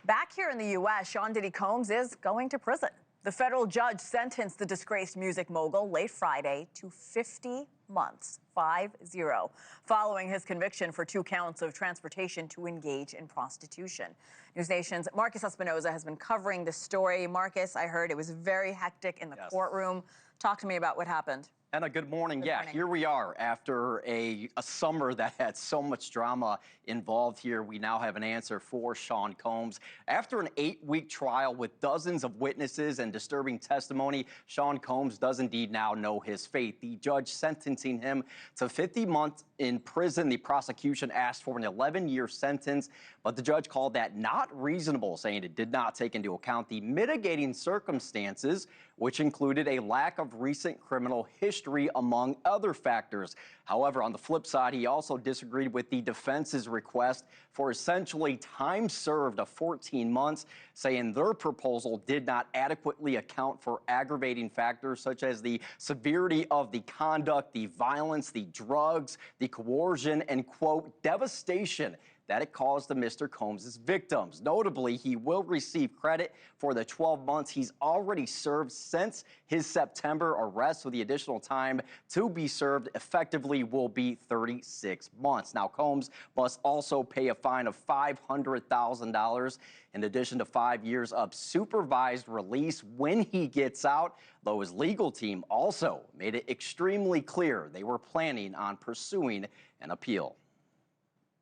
Back here in the U.S., Sean Diddy Combs is going to prison. The federal judge sentenced the disgraced music mogul late Friday to 50 months, 50, following his conviction for 2 counts of transportation to engage in prostitution. NewsNation's Markie Espinoza has been covering this story. Marcus, I heard it was very hectic in the courtroom. Talk to me about what happened. Hena, good morning. Good morning. Here we are after a summer that had so much drama involved here. We now have an answer for Sean Combs. After an 8-week trial with dozens of witnesses and disturbing testimony, Sean Combs does indeed now know his fate. The judge sentencing him to 50 months in prison. The prosecution asked for an 11-year sentence, but the judge called that not reasonable, saying it did not take into account the mitigating circumstances, which included a lack of recent criminal history, among other factors. However, on the flip side, he also disagreed with the defense's request for essentially time served of 14 months, saying their proposal did not adequately account for aggravating factors such as the severity of the conduct, the violence, the drugs, the coercion, and, quote, devastation that it caused to Mr. Combs' victims. Notably, he will receive credit for the 12 months he's already served since his September arrest, so the additional time to be served effectively will be 36 months. Now, Combs must also pay a fine of $500,000 in addition to 5 years of supervised release when he gets out, though his legal team also made it extremely clear they were planning on pursuing an appeal.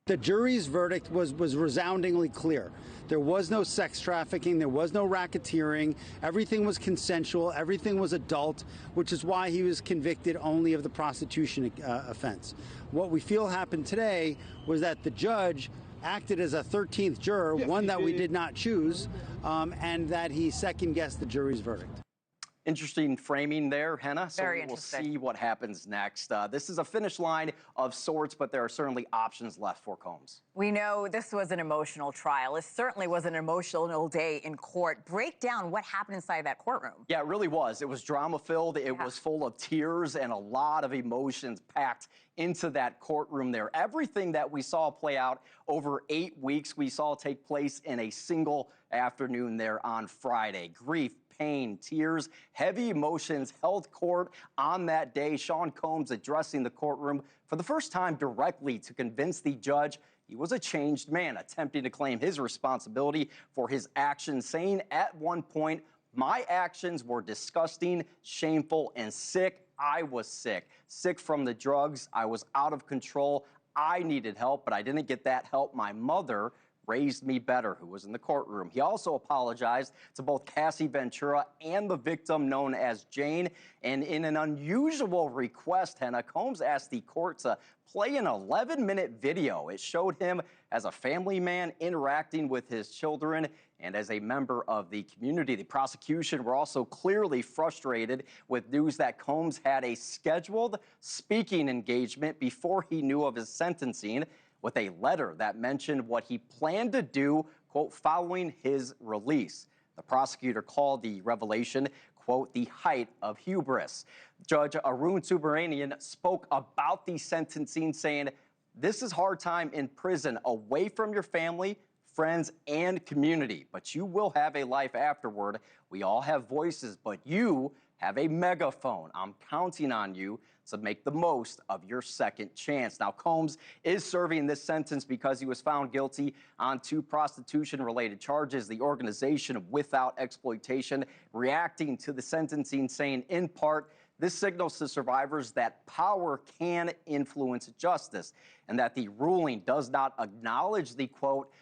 The jury's verdict was resoundingly clear. There was no sex trafficking, there was no racketeering, everything was consensual, everything was adult, which is why he was convicted only of the prostitution offense. What we feel happened today was that the judge acted as a 13th juror, one that we did not choose, and that he second-guessed the jury's verdict. Interesting framing there, Hena. So Very we'll see what happens next. This is a finish line of sorts, but there are certainly options left for Combs. We know this was an emotional trial. It certainly was an emotional day in court. Break down what happened inside that courtroom. Yeah, it really was. It was drama-filled. It was full of tears and a lot of emotions packed into that courtroom there. Everything that we saw play out over 8 weeks, we saw take place in a single afternoon there on Friday. Grief, pain, tears, heavy emotions held court on that day. Sean Combs addressing the courtroom for the first time directly to convince the judge he was a changed man, attempting to claim his responsibility for his actions, saying at one point, "My actions were disgusting, shameful, and sick. I was sick. Sick from the drugs. I was out of control. I needed help, but I didn't get that help. My mother raised me better," who was in the courtroom. He also apologized to both Cassie Ventura and the victim known as Jane. And in an unusual request, Hena, Combs asked the court to play an 11-minute video. It showed him as a family man interacting with his children and as a member of the community. The prosecution were also clearly frustrated with news that Combs had a scheduled speaking engagement before he knew of his sentencing, with a letter that mentioned what he planned to do, quote, following his release. The prosecutor called the revelation, quote, the height of hubris. Judge Arun Subramanian spoke about the sentencing, saying, "This is hard time in prison, away from your family, friends, and community, but you will have a life afterward. We all have voices, but you have a megaphone. I'm counting on you to make the most of your second chance." Now, Combs is serving this sentence because he was found guilty on 2 prostitution-related charges. The organization Without Exploitation reacting to the sentencing, saying, in part, "This signals to survivors that power can influence justice," and that the ruling does not acknowledge the, quote,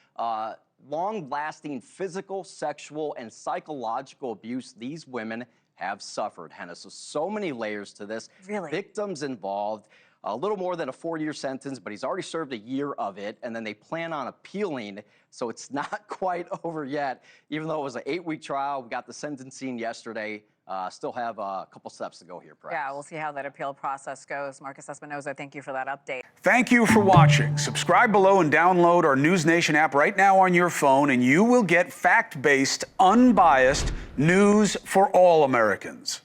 long-lasting physical, sexual, and psychological abuse these women have suffered, Hena. So many layers to this. Really? Victims involved. A little more than a 4-year sentence, but he's already served a year of it, and then they plan on appealing, so it's not quite over yet. Even though it was an 8-week trial, we got the sentencing yesterday. Still have a couple steps to go here, perhaps. Yeah, we'll see how that appeal process goes. Markie Espinoza, thank you for that update. Thank you for watching. Subscribe below and download our NewsNation app right now on your phone, and you will get fact-based, unbiased news for all Americans.